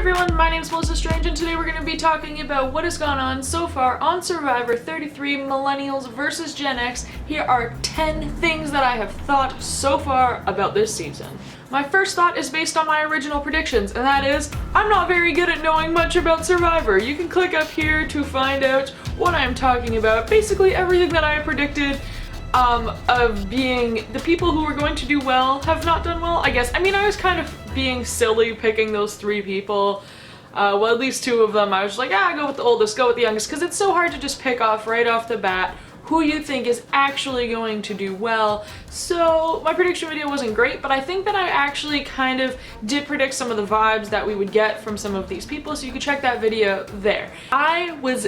everyone, my name is Melissa Strange and today we're going to be talking about what has gone on so far on Survivor 33 Millennials vs Gen X. Here are 10 things that I have thought so far about this season. My first thought is based on my original predictions, and that is, I'm not very good at knowing much about Survivor. You can click up here to find out what I'm talking about. Basically everything that I predicted of being the people who were going to do well have not done well, I guess. I mean, I was kind of being silly picking those three people. Well, at least two of them. I was like, go with the oldest, go with the youngest, because it's so hard to just pick off right off the bat who you think is actually going to do well. So my prediction video wasn't great, but I think that I actually kind of did predict some of the vibes that we would get from some of these people, so you can check that video there. I was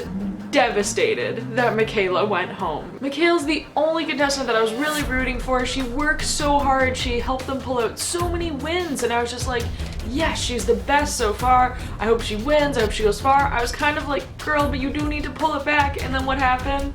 devastated that Michaela went home. Michaela's the only contestant that I was really rooting for. She worked so hard, she helped them pull out so many wins, and I was just like, yes, she's the best so far. I hope she wins, I hope she goes far. I was kind of like, girl, but you do need to pull it back. And then what happened?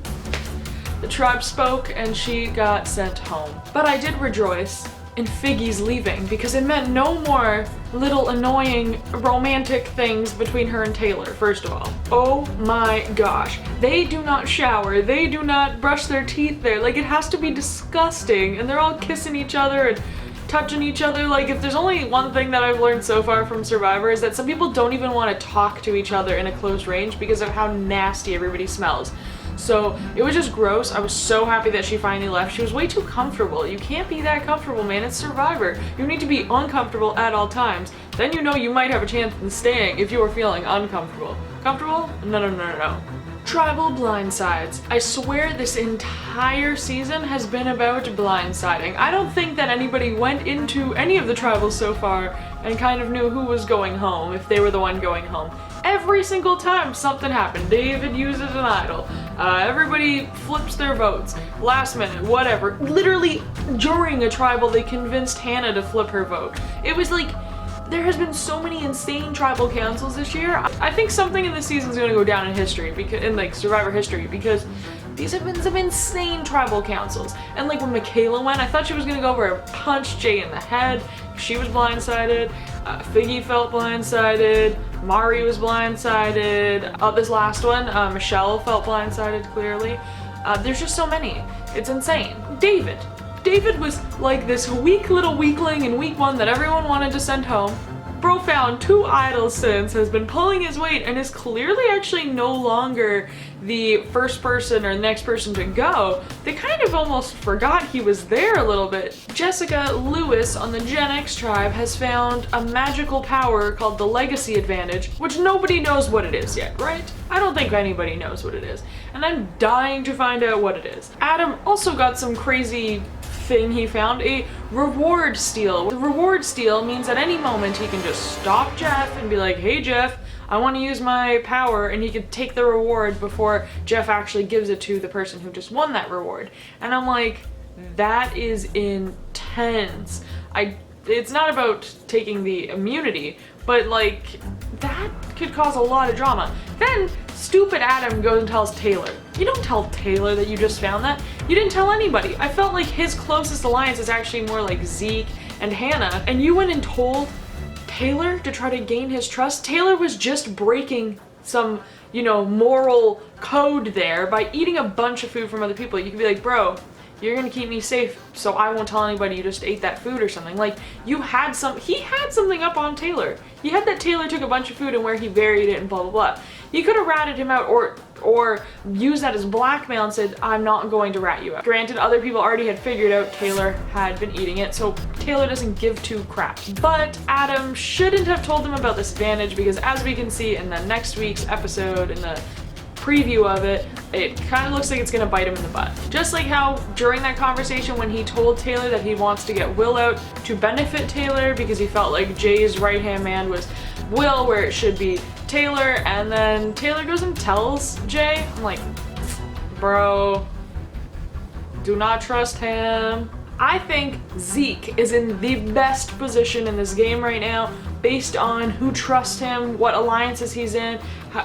The tribe spoke and she got sent home. But I did rejoice in Figgy's leaving because it meant no more little annoying romantic things between her and Taylor, first of all. Oh my gosh. They do not shower, they do not brush their teeth there. Like, it has to be disgusting, and they're all kissing each other and touching each other. Like, if there's only one thing that I've learned so far from Survivor is that some people don't even want to talk to each other in a close range because of how nasty everybody smells. So it was just gross. I was so happy that she finally left. She was way too comfortable. You can't be that comfortable, man. It's Survivor. You need to be uncomfortable at all times. Then you know you might have a chance in staying if you are feeling uncomfortable. Comfortable? No. Tribal blindsides. I swear this entire season has been about blindsiding. I don't think that anybody went into any of the tribals so far and kind of knew who was going home if they were the one going home. Every single time something happened. David uses an idol. Everybody flips their votes. Last minute, whatever. Literally during a tribal they convinced Hannah to flip her vote. It was like, there has been so many insane tribal councils this year. I think something in this season is going to go down in history, because in like Survivor history, because these have been some insane tribal councils. And like when Michaela went, I thought she was going to go over and punch Jay in the head. She was blindsided. Figgy felt blindsided. Mari was blindsided. This last one, Michelle felt blindsided clearly. There's just so many. It's insane. David was like this weak little weakling in week one that everyone wanted to send home. Bro found 2 idols since, has been pulling his weight, and is clearly actually no longer the first person or next person to go. They kind of almost forgot he was there a little bit. Jessica Lewis on the Gen X tribe has found a magical power called the Legacy Advantage, which nobody knows what it is yet, right? I don't think anybody knows what it is, and I'm dying to find out what it is. Adam also got some crazy thing he found, a reward steal. The reward steal means at any moment he can just stop Jeff and be like, hey Jeff, I want to use my power, and he could take the reward before Jeff actually gives it to the person who just won that reward. And I'm like, that is intense. It's not about taking the immunity, but like, that could cause a lot of drama. Then stupid Adam goes and tells Taylor. You don't tell Taylor that you just found that. You didn't tell anybody. I felt like his closest alliance is actually more like Zeke and Hannah, and you went and told Taylor to try to gain his trust. Taylor was just breaking some, moral code there by eating a bunch of food from other people. You could be like, bro, you're gonna keep me safe, so I won't tell anybody you just ate that food or something. Like, he had something up on Taylor. He had that Taylor took a bunch of food and where he buried it and blah blah blah. He could have ratted him out or used that as blackmail and said, I'm not going to rat you out. Granted, other people already had figured out Taylor had been eating it, so Taylor doesn't give 2 craps. But Adam shouldn't have told them about this advantage, because as we can see in the next week's episode, in the preview of it, it kind of looks like it's gonna bite him in the butt. Just like how during that conversation when he told Taylor that he wants to get Will out to benefit Taylor because he felt like Jay's right-hand man was Will where it should be Taylor, and then Taylor goes and tells Jay. I'm like, bro, do not trust him. I think Zeke is in the best position in this game right now based on who trusts him, what alliances he's in,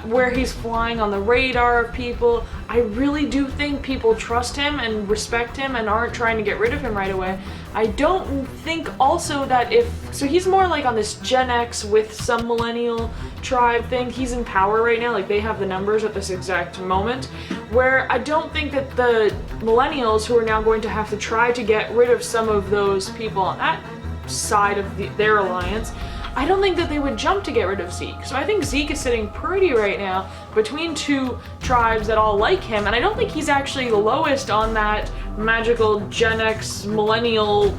where he's flying on the radar of people. I really do think people trust him and respect him and aren't trying to get rid of him right away. I don't think also that so he's more like on this Gen X with some millennial tribe thing. He's in power right now, like they have the numbers at this exact moment, where I don't think that the millennials who are now going to have to try to get rid of some of those people on that side of their alliance, I don't think that they would jump to get rid of Zeke. So I think Zeke is sitting pretty right now between two tribes that all like him, and I don't think he's actually the lowest on that magical Gen X millennial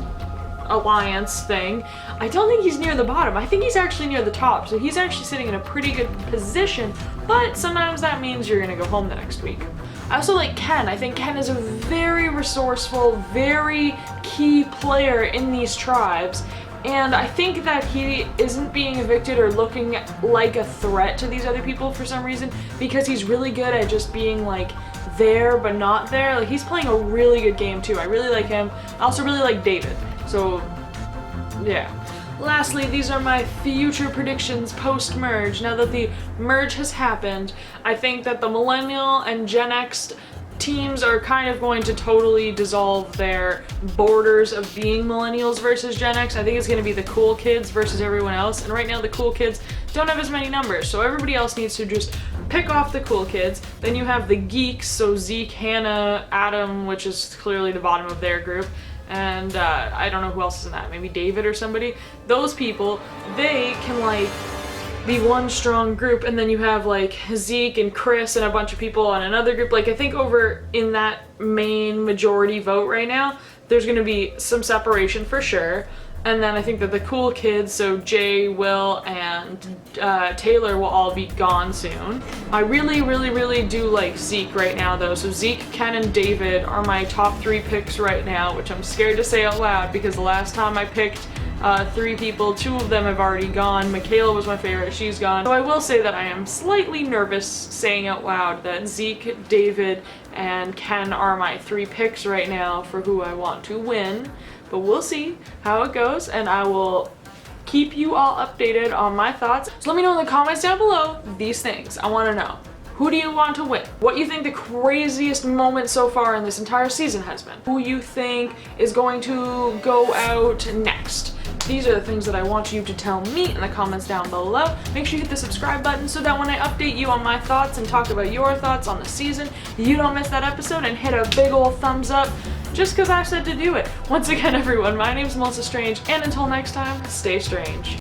alliance thing. I don't think he's near the bottom. I think he's actually near the top. So he's actually sitting in a pretty good position, but sometimes that means you're gonna go home the next week. I also like Ken. I think Ken is a very resourceful, very key player in these tribes. And I think that he isn't being evicted or looking like a threat to these other people for some reason, because he's really good at just being like there but not there. Like he's playing a really good game too. I really like him. I also really like David. So yeah. Lastly, these are my future predictions post-merge. Now that the merge has happened, I think that the Millennial and Gen X teams are kind of going to totally dissolve their borders of being Millennials versus Gen X. I think it's going to be the cool kids versus everyone else, and right now the cool kids don't have as many numbers, so everybody else needs to just pick off the cool kids. Then you have the geeks, so Zeke, Hannah, Adam, which is clearly the bottom of their group, and I don't know who else is in that, maybe David or somebody. Those people, they can like be one strong group, and then you have like Zeke and Chris and a bunch of people on another group. Like I think over in that main majority vote right now, there's gonna be some separation for sure. And then I think that the cool kids, so Jay, Will, and Taylor will all be gone soon. I really do like Zeke right now though. So Zeke, Ken, and David are my top 3 picks right now, which I'm scared to say out loud because the last time I picked 3 people, 2 of them have already gone. Michaela was my favorite, she's gone. So I will say that I am slightly nervous saying out loud that Zeke, David, and Ken are my 3 picks right now for who I want to win. But we'll see how it goes, and I will keep you all updated on my thoughts. So let me know in the comments down below these things. I want to know. Who do you want to win? What you think the craziest moment so far in this entire season has been? Who you think is going to go out next? These are the things that I want you to tell me in the comments down below. Make sure you hit the subscribe button so that when I update you on my thoughts and talk about your thoughts on the season, you don't miss that episode, and hit a big old thumbs up just because I said to do it. Once again, everyone, my name is Melissa Strange, and until next time, stay strange.